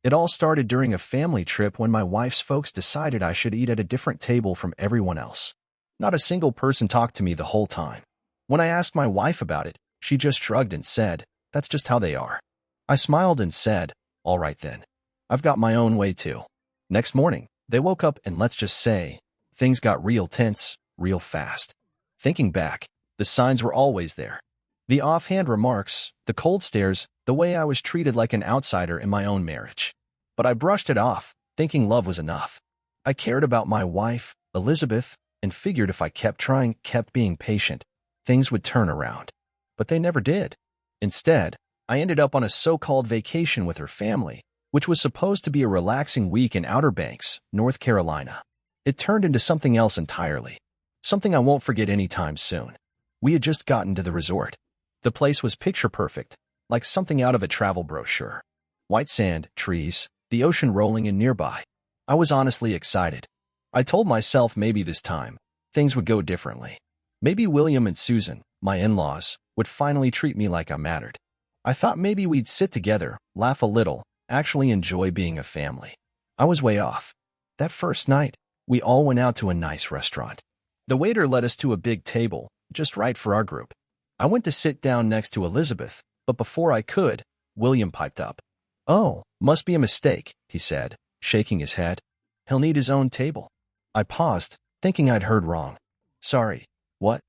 It all started during a family trip when my wife's folks decided I should eat at a different table from everyone else. Not a single person talked to me the whole time. When I asked my wife about it, she just shrugged and said, "That's just how they are." I smiled and said, "All right then. I've got my own way too." Next morning, they woke up and let's just say, things got real tense, real fast. Thinking back, the signs were always there. The offhand remarks, the cold stares, the way I was treated like an outsider in my own marriage. But I brushed it off, thinking love was enough. I cared about my wife, Elizabeth, and figured if I kept trying, kept being patient, things would turn around. But they never did. Instead, I ended up on a so-called vacation with her family, which was supposed to be a relaxing week in Outer Banks, North Carolina. It turned into something else entirely. Something I won't forget anytime soon. We had just gotten to the resort. The place was picture perfect, like something out of a travel brochure. White sand, trees, the ocean rolling in nearby. I was honestly excited. I told myself maybe this time, things would go differently. Maybe William and Susan, my in-laws, would finally treat me like I mattered. I thought maybe we'd sit together, laugh a little, actually enjoy being a family. I was way off. That first night, we all went out to a nice restaurant. The waiter led us to a big table, just right for our group. I went to sit down next to Elizabeth, but before I could, William piped up. "Oh, must be a mistake," he said, shaking his head. "He'll need his own table." I paused, thinking I'd heard wrong. "Sorry, what?"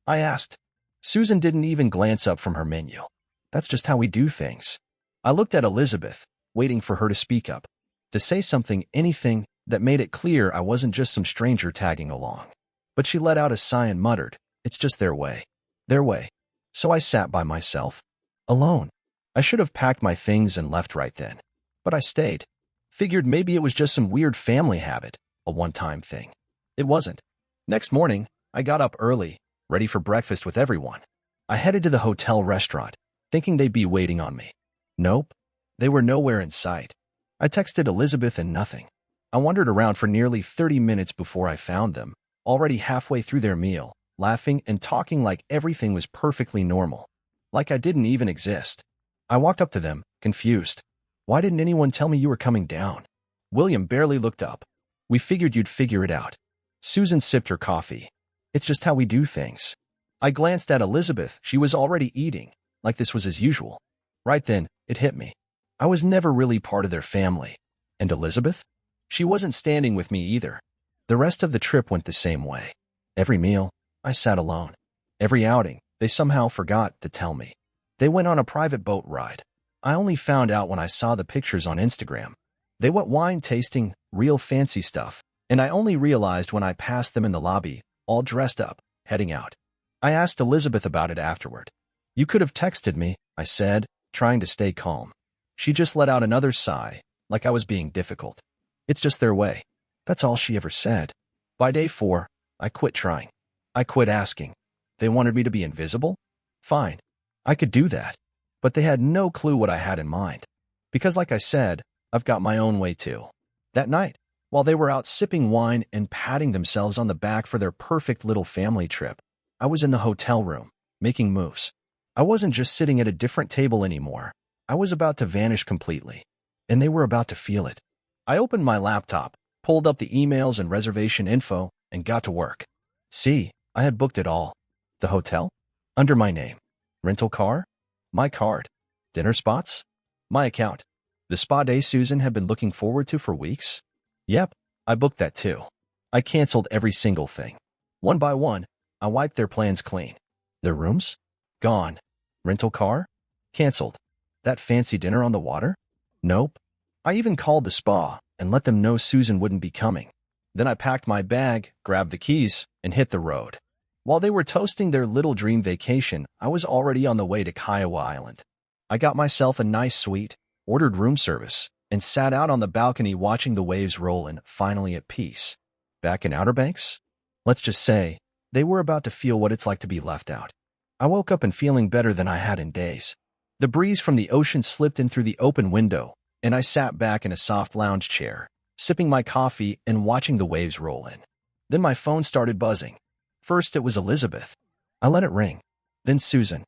I asked. Susan didn't even glance up from her menu. That's just how we do things. I looked at Elizabeth, waiting for her to speak up, to say something, anything that made it clear I wasn't just some stranger tagging along. But she let out a sigh and muttered, "It's just their way. Their way." So I sat by myself, alone. I should have packed my things and left right then. But I stayed. Figured maybe it was just some weird family habit, a one-time thing. It wasn't. Next morning, I got up early, ready for breakfast with everyone. I headed to the hotel restaurant, thinking they'd be waiting on me. Nope. They were nowhere in sight. I texted Elizabeth and nothing. I wandered around for nearly 30 minutes before I found them, already halfway through their meal, laughing and talking like everything was perfectly normal. Like I didn't even exist. I walked up to them, confused. "Why didn't anyone tell me you were coming down?" William barely looked up. "We figured you'd figure it out." Susan sipped her coffee. "It's just how we do things." I glanced at Elizabeth. She was already eating, like this was as usual. Right then, it hit me. I was never really part of their family. And Elizabeth? She wasn't standing with me either. The rest of the trip went the same way. Every meal, I sat alone. Every outing, they somehow forgot to tell me. They went on a private boat ride. I only found out when I saw the pictures on Instagram. They went wine tasting, real fancy stuff, and I only realized when I passed them in the lobby, all dressed up, heading out. I asked Elizabeth about it afterward. "You could have texted me," I said, trying to stay calm. She just let out another sigh, like I was being difficult. "It's just their way." That's all she ever said. By day 4, I quit trying. I quit asking. They wanted me to be invisible? Fine. I could do that. But they had no clue what I had in mind. Because like I said, I've got my own way too. That night, while they were out sipping wine and patting themselves on the back for their perfect little family trip, I was in the hotel room, making moves. I wasn't just sitting at a different table anymore. I was about to vanish completely. And they were about to feel it. I opened my laptop, pulled up the emails and reservation info, and got to work. See, I had booked it all. The hotel? Under my name. Rental car? My card. Dinner spots? My account. The spa day Susan had been looking forward to for weeks? Yep, I booked that too. I canceled every single thing. One by one, I wiped their plans clean. Their rooms? Gone. Rental car? Canceled. That fancy dinner on the water? Nope. I even called the spa and let them know Susan wouldn't be coming. Then I packed my bag, grabbed the keys, and hit the road. While they were toasting their little dream vacation, I was already on the way to Kiowa Island. I got myself a nice suite, ordered room service, and sat out on the balcony watching the waves roll in, finally at peace. Back in Outer Banks? Let's just say, they were about to feel what it's like to be left out. I woke up and feeling better than I had in days. The breeze from the ocean slipped in through the open window, and I sat back in a soft lounge chair, sipping my coffee and watching the waves roll in. Then my phone started buzzing. First it was Elizabeth. I let it ring. Then Susan.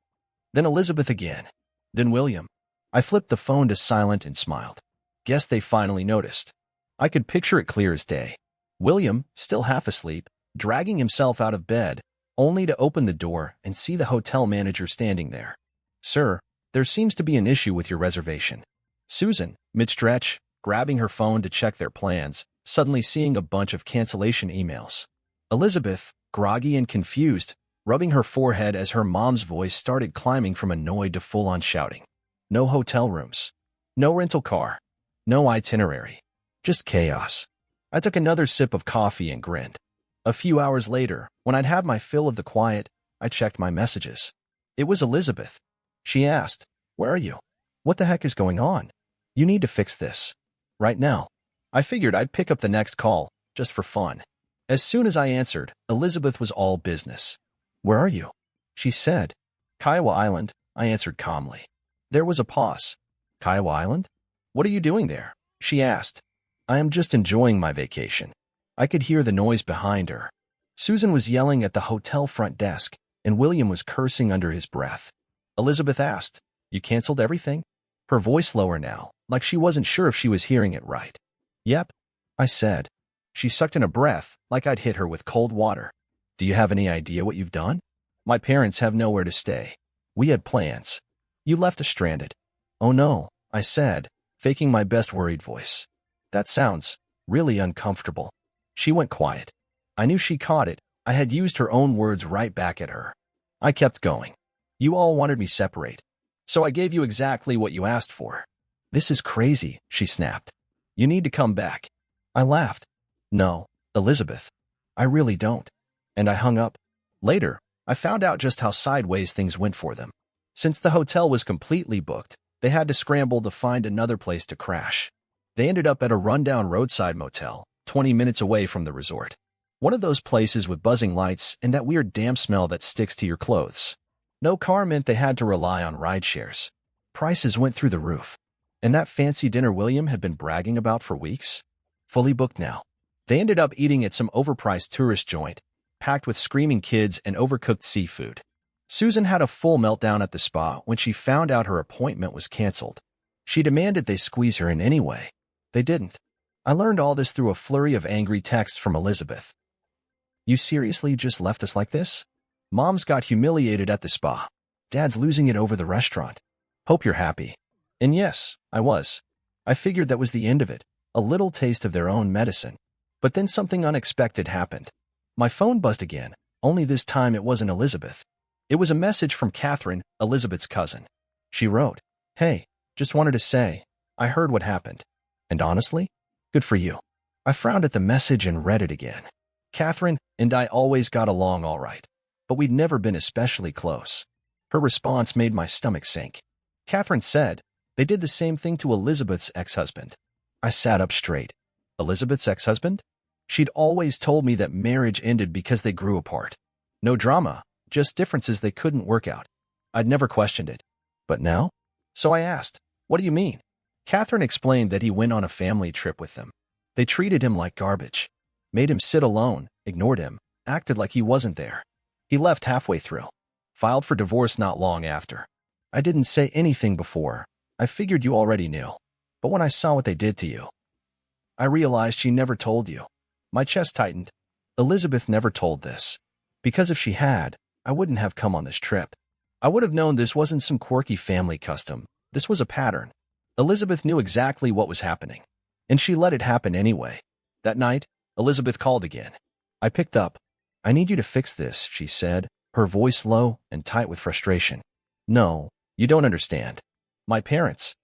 Then Elizabeth again. Then William. I flipped the phone to silent and smiled. Guess they finally noticed. I could picture it clear as day. William, still half asleep, dragging himself out of bed, only to open the door and see the hotel manager standing there. "Sir, there seems to be an issue with your reservation." Susan, mid-stretch, grabbing her phone to check their plans, suddenly seeing a bunch of cancellation emails. Elizabeth, groggy and confused, rubbing her forehead as her mom's voice started climbing from annoyed to full-on shouting. No hotel rooms. No rental car. No itinerary. Just chaos. I took another sip of coffee and grinned. A few hours later, when I'd had my fill of the quiet, I checked my messages. It was Elizabeth. She asked, "Where are you? What the heck is going on? You need to fix this. Right now." I figured I'd pick up the next call, just for fun. As soon as I answered, Elizabeth was all business. "Where are you?" she said. "Kiowa Island," I answered calmly. There was a pause. "Kiowa Island? What are you doing there?" she asked. "I am just enjoying my vacation." I could hear the noise behind her. Susan was yelling at the hotel front desk, and William was cursing under his breath. Elizabeth asked, "You canceled everything?" Her voice lower now, like she wasn't sure if she was hearing it right. "Yep," I said. She sucked in a breath, like I'd hit her with cold water. "Do you have any idea what you've done?" "My parents have nowhere to stay. We had plans. You left us stranded." "Oh no," I said, faking my best worried voice. "That sounds really uncomfortable." She went quiet. I knew she caught it. I had used her own words right back at her. I kept going. "You all wanted me separate, so I gave you exactly what you asked for." "This is crazy," she snapped. "You need to come back." I laughed. "No, Elizabeth, I really don't." And I hung up. Later, I found out just how sideways things went for them. Since the hotel was completely booked, they had to scramble to find another place to crash. They ended up at a rundown roadside motel, 20 minutes away from the resort. One of those places with buzzing lights and that weird damp smell that sticks to your clothes. No car meant they had to rely on ride shares. Prices went through the roof. And that fancy dinner William had been bragging about for weeks? Fully booked now. They ended up eating at some overpriced tourist joint, packed with screaming kids and overcooked seafood. Susan had a full meltdown at the spa when she found out her appointment was canceled. She demanded they squeeze her in anyway. They didn't. I learned all this through a flurry of angry texts from Elizabeth. "You seriously just left us like this?" "Mom's got humiliated at the spa. Dad's losing it over the restaurant. Hope you're happy." And yes, I was. I figured that was the end of it, a little taste of their own medicine. But then something unexpected happened. My phone buzzed again, only this time it wasn't Elizabeth. It was a message from Catherine, Elizabeth's cousin. She wrote, "Hey, just wanted to say, I heard what happened. And honestly, good for you." I frowned at the message and read it again. Catherine and I always got along all right, but we'd never been especially close. Her response made my stomach sink. Catherine said, they did the same thing to Elizabeth's ex-husband. I sat up straight. Elizabeth's ex-husband? She'd always told me that marriage ended because they grew apart. No drama, just differences they couldn't work out. I'd never questioned it. But now? So I asked, "What do you mean?" Catherine explained that he went on a family trip with them. They treated him like garbage. Made him sit alone, ignored him, acted like he wasn't there. He left halfway through. Filed for divorce not long after. I didn't say anything before. I figured you already knew. But when I saw what they did to you, I realized she never told you. My chest tightened. Elizabeth never told this. Because if she had, I wouldn't have come on this trip. I would have known this wasn't some quirky family custom. This was a pattern. Elizabeth knew exactly what was happening. And she let it happen anyway. That night, Elizabeth called again. I picked up. "I need you to fix this," she said, her voice low and tight with frustration. "No, you don't understand. My parents."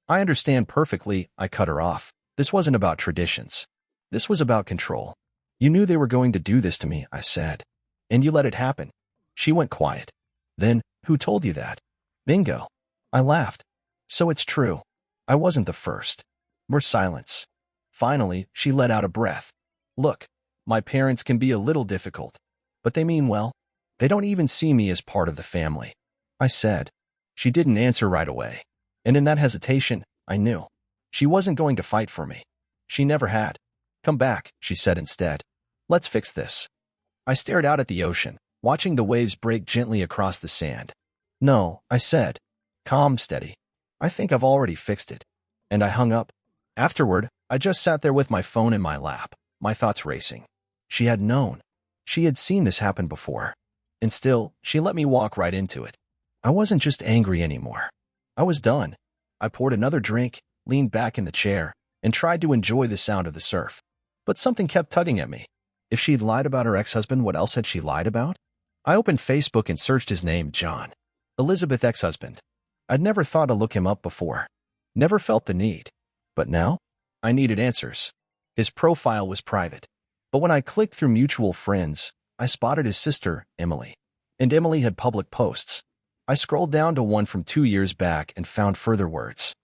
"I understand perfectly," I cut her off. "This wasn't about traditions. This was about control. You knew they were going to do this to me," I said. "And you let it happen." She went quiet. "Then, who told you that?" "Bingo." I laughed. "So it's true. I wasn't the first." More silence. Finally, she let out a breath. "Look, my parents can be a little difficult, but they mean well. They don't even see me as part of the family," I said. She didn't answer right away. And in that hesitation, I knew. She wasn't going to fight for me. She never had. "Come back," she said instead. "Let's fix this." I stared out at the ocean, watching the waves break gently across the sand. "No," I said. Calm, steady. "I think I've already fixed it." And I hung up. Afterward, I just sat there with my phone in my lap, my thoughts racing. She had known. She had seen this happen before. And still, she let me walk right into it. I wasn't just angry anymore. I was done. I poured another drink, leaned back in the chair, and tried to enjoy the sound of the surf. But something kept tugging at me. If she'd lied about her ex-husband, what else had she lied about? I opened Facebook and searched his name, John. Elizabeth ex-husband. I'd never thought to look him up before. Never felt the need. But now, I needed answers. His profile was private. But when I clicked through mutual friends, I spotted his sister, Emily. And Emily had public posts. I scrolled down to one from 2 years back and found further words.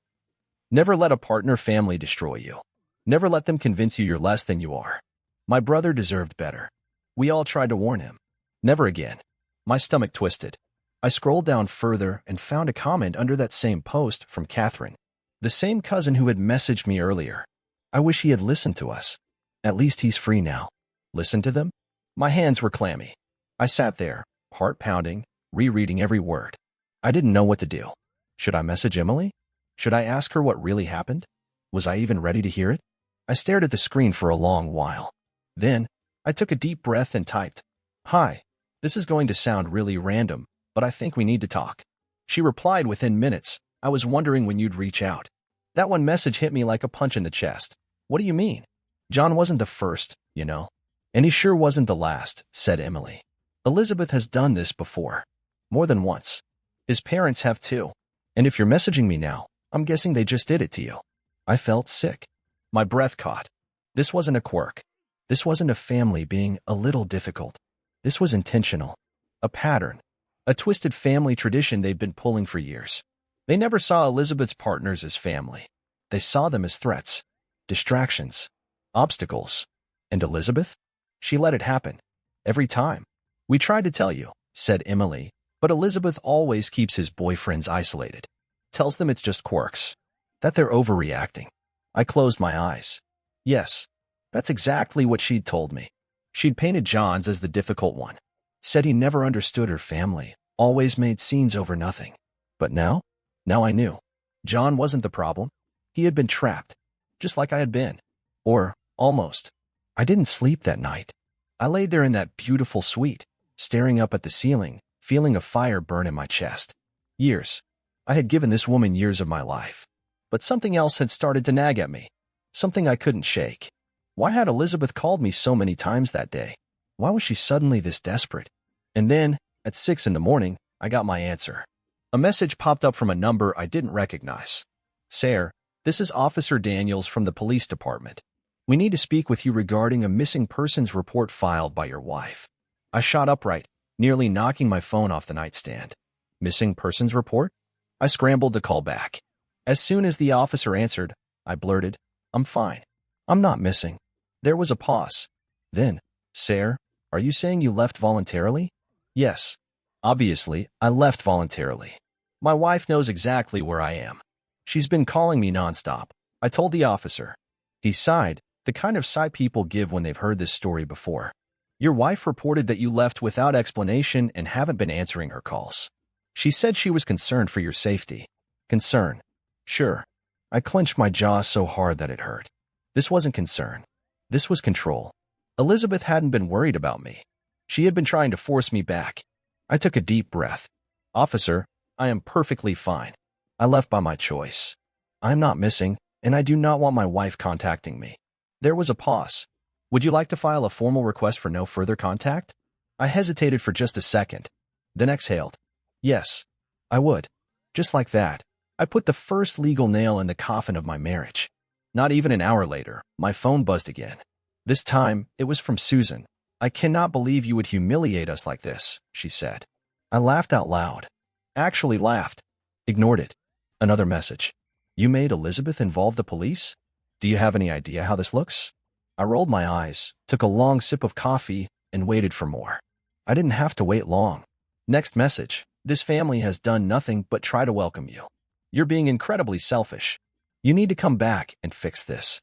Never let a partner family destroy you. Never let them convince you you're less than you are. My brother deserved better. We all tried to warn him. Never again. My stomach twisted. I scrolled down further and found a comment under that same post from Catherine, the same cousin who had messaged me earlier. I wish he had listened to us. At least he's free now. Listen to them? My hands were clammy. I sat there, heart pounding, rereading every word. I didn't know what to do. Should I message Emily? Should I ask her what really happened? Was I even ready to hear it? I stared at the screen for a long while. Then, I took a deep breath and typed, "Hi, this is going to sound really random, but I think we need to talk." She replied within minutes. "I was wondering when you'd reach out." That one message hit me like a punch in the chest. "What do you mean? John wasn't the first, you know. And he sure wasn't the last," said Emily. "Elizabeth has done this before. More than once. His parents have too. And if you're messaging me now, I'm guessing they just did it to you." I felt sick. My breath caught. This wasn't a quirk. This wasn't a family being a little difficult. This was intentional. A pattern. A twisted family tradition they'd been pulling for years. They never saw Elizabeth's partners as family. They saw them as threats, distractions, obstacles. And Elizabeth? She let it happen. Every time. "We tried to tell you," said Emily, "but Elizabeth always keeps his boyfriends isolated. Tells them it's just quirks. That they're overreacting." I closed my eyes. Yes, that's exactly what she'd told me. She'd painted John's as the difficult one. Said he never understood her family, always made scenes over nothing. But now I knew. John wasn't the problem. He had been trapped, just like I had been. Or, almost. I didn't sleep that night. I laid there in that beautiful suite, staring up at the ceiling, feeling a fire burn in my chest. Years. I had given this woman years of my life. But something else had started to nag at me. Something I couldn't shake. Why had Elizabeth called me so many times that day? Why was she suddenly this desperate? And then, at 6 in the morning, I got my answer. A message popped up from a number I didn't recognize. "Sir, this is Officer Daniels from the police department. We need to speak with you regarding a missing persons report filed by your wife." I shot upright, nearly knocking my phone off the nightstand. Missing persons report? I scrambled to call back. As soon as the officer answered, I blurted, "I'm fine. I'm not missing." There was a pause. Then, "Sir, are you saying you left voluntarily?" "Yes. Obviously, I left voluntarily. My wife knows exactly where I am. She's been calling me nonstop," I told the officer. He sighed, the kind of sigh people give when they've heard this story before. "Your wife reported that you left without explanation and haven't been answering her calls. She said she was concerned for your safety." Concern. Sure. I clenched my jaw so hard that it hurt. This wasn't concern. This was control. Elizabeth hadn't been worried about me. She had been trying to force me back. I took a deep breath. "Officer, I am perfectly fine. I left by my choice. I'm not missing, and I do not want my wife contacting me." There was a pause. "Would you like to file a formal request for no further contact?" I hesitated for just a second, then exhaled. "Yes, I would." Just like that, I put the first legal nail in the coffin of my marriage. Not even an hour later, my phone buzzed again. This time, it was from Susan. "I cannot believe you would humiliate us like this," she said. I laughed out loud. Actually laughed. Ignored it. Another message. "You made Elizabeth involve the police? Do you have any idea how this looks?" I rolled my eyes, took a long sip of coffee, and waited for more. I didn't have to wait long. Next message. "This family has done nothing but try to welcome you. You're being incredibly selfish. You need to come back and fix this.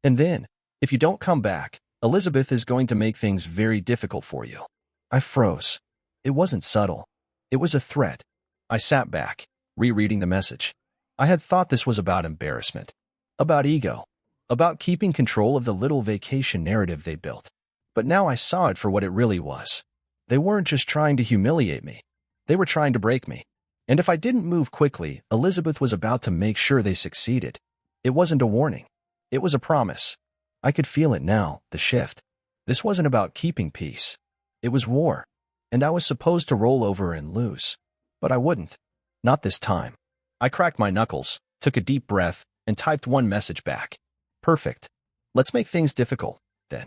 And then, if you don't come back, Elizabeth is going to make things very difficult for you." I froze. It wasn't subtle. It was a threat. I sat back, rereading the message. I had thought this was about embarrassment. About ego. about keeping control of the little vacation narrative they built. But now I saw it for what it really was. They weren't just trying to humiliate me. They were trying to break me. And if I didn't move quickly, Elizabeth was about to make sure they succeeded. It wasn't a warning. It was a promise. I could feel it now, the shift. This wasn't about keeping peace. It was war. And I was supposed to roll over and lose. But I wouldn't. Not this time. I cracked my knuckles, took a deep breath, and typed one message back. Perfect. Let's make things difficult, then.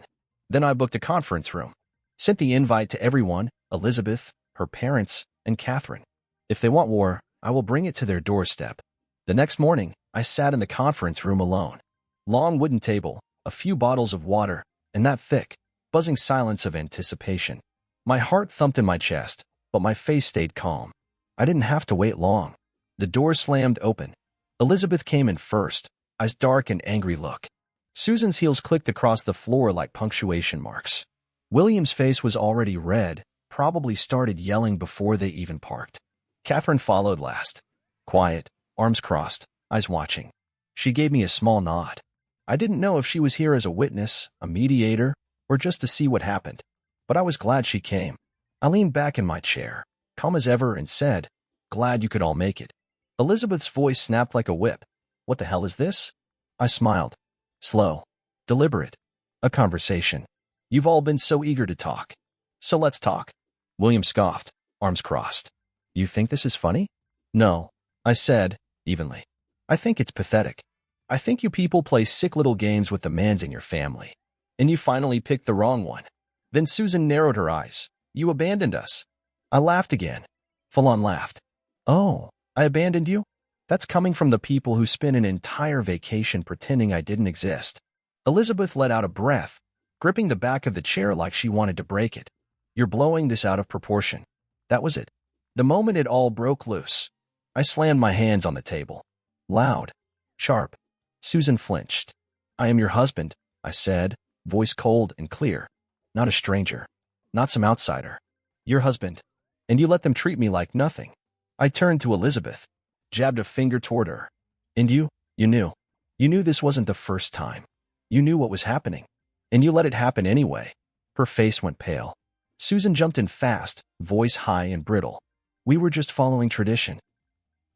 Then I booked a conference room. Sent the invite to everyone, Elizabeth, her parents, and Catherine. If they want war, I will bring it to their doorstep. The next morning, I sat in the conference room alone. Long wooden table, a few bottles of water, and that thick, buzzing silence of anticipation. My heart thumped in my chest, but my face stayed calm. I didn't have to wait long. The door slammed open. Elizabeth came in first, eyes dark and angry look. Susan's heels clicked across the floor like punctuation marks. William's face was already red, probably started yelling before they even parked. Catherine followed last. Quiet, arms crossed, eyes watching. She gave me a small nod. I didn't know if she was here as a witness, a mediator, or just to see what happened. But I was glad she came. I leaned back in my chair, calm as ever, and said, "Glad you could all make it." Elizabeth's voice snapped like a whip. "What the hell is this?" I smiled. Slow. Deliberate. A conversation. You've all been so eager to talk. So let's talk. William scoffed, arms crossed. You think this is funny? No, I said, evenly. I think it's pathetic. I think you people play sick little games with the mans in your family. And you finally picked the wrong one. Then Susan narrowed her eyes. You abandoned us. I laughed again. Full-on laughed. Oh, I abandoned you? That's coming from the people who spent an entire vacation pretending I didn't exist. Elizabeth let out a breath, gripping the back of the chair like she wanted to break it. You're blowing this out of proportion. That was it. The moment it all broke loose, I slammed my hands on the table. Loud. Sharp. Susan flinched. I am your husband, I said, voice cold and clear. Not a stranger. Not some outsider. Your husband. And you let them treat me like nothing. I turned to Elizabeth, jabbed a finger toward her. And you knew. You knew this wasn't the first time. You knew what was happening. And you let it happen anyway. Her face went pale. Susan jumped in fast, voice high and brittle. We were just following tradition.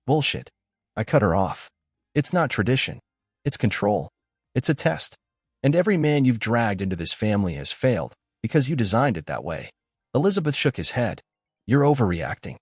Bullshit. I cut her off. It's not tradition. It's control. It's a test. And every man you've dragged into this family has failed because you designed it that way. Elizabeth shook his head. You're overreacting.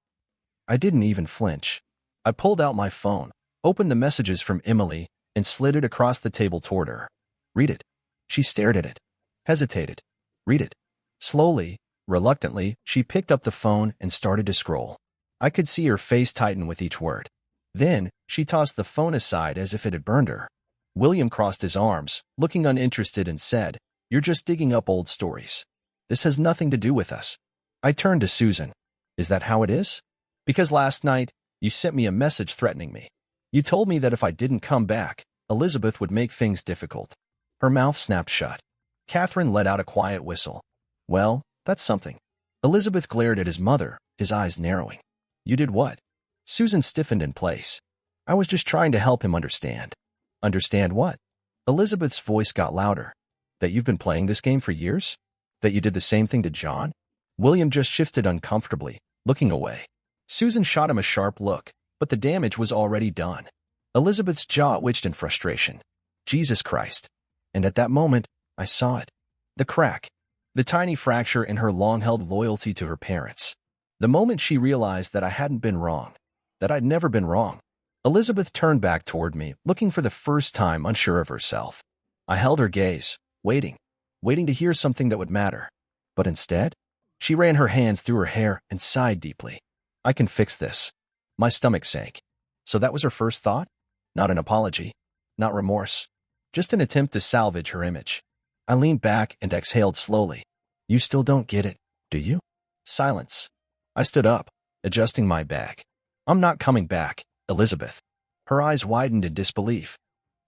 I didn't even flinch. I pulled out my phone, opened the messages from Emily, and slid it across the table toward her. Read it. She stared at it. Hesitated. Read it. Slowly, reluctantly, she picked up the phone and started to scroll. I could see her face tighten with each word. Then, she tossed the phone aside as if it had burned her. William crossed his arms, looking uninterested, and said, You're just digging up old stories. This has nothing to do with us. I turned to Susan. Is that how it is? Because last night, you sent me a message threatening me. You told me that if I didn't come back, Elizabeth would make things difficult. Her mouth snapped shut. Catherine let out a quiet whistle. Well, that's something. Elizabeth glared at his mother, his eyes narrowing. You did what? Susan stiffened in place. I was just trying to help him understand. Understand what? Elizabeth's voice got louder. That you've been playing this game for years? That you did the same thing to John? William just shifted uncomfortably, looking away. Susan shot him a sharp look, but the damage was already done. Elizabeth's jaw twitched in frustration. Jesus Christ. And at that moment, I saw it. The crack. The tiny fracture in her long-held loyalty to her parents. The moment she realized that I hadn't been wrong. That I'd never been wrong. Elizabeth turned back toward me, looking for the first time unsure of herself. I held her gaze, waiting to hear something that would matter. But instead, she ran her hands through her hair and sighed deeply. I can fix this. My stomach sank. So that was her first thought? Not an apology. Not remorse. Just an attempt to salvage her image. I leaned back and exhaled slowly. You still don't get it, do you? Silence. I stood up, adjusting my bag. I'm not coming back, Elizabeth. Her eyes widened in disbelief.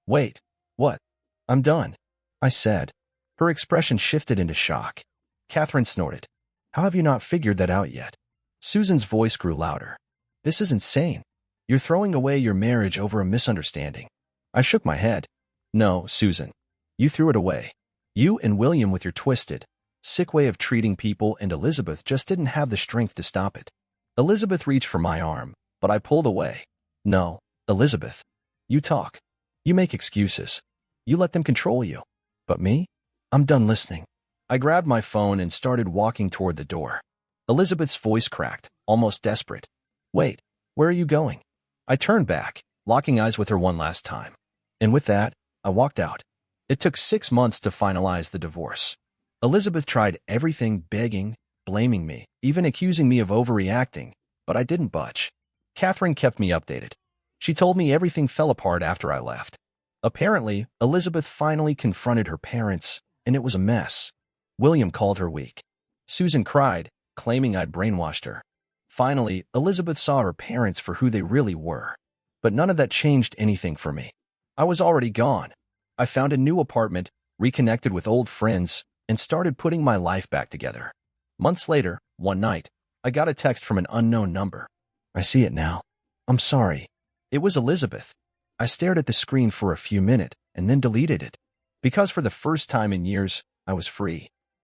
Wait, what? I'm done, I said. Her expression shifted into shock. Catherine snorted. How have you not figured that out yet? Susan's voice grew louder. This is insane. You're throwing away your marriage over a misunderstanding. I shook my head. No, Susan. You threw it away. You and William with your twisted, sick way of treating people, and Elizabeth just didn't have the strength to stop it. Elizabeth reached for my arm, but I pulled away. No, Elizabeth. You talk. You make excuses. You let them control you. But me? I'm done listening. I grabbed my phone and started walking toward the door. Elizabeth's voice cracked, almost desperate. Wait, where are you going? I turned back, locking eyes with her one last time. And with that, I walked out. It took 6 months to finalize the divorce. Elizabeth tried everything, begging, blaming me, even accusing me of overreacting, but I didn't budge. Catherine kept me updated. She told me everything fell apart after I left. Apparently, Elizabeth finally confronted her parents, and it was a mess. William called her weak. Susan cried, claiming I'd brainwashed her. Finally, Elizabeth saw her parents for who they really were. But none of that changed anything for me. I was already gone. I found a new apartment, reconnected with old friends, and started putting my life back together. Months later, one night, I got a text from an unknown number. I see it now. I'm sorry. It was Elizabeth. I stared at the screen for a few minutes and then deleted it. Because for the first time in years, I was free.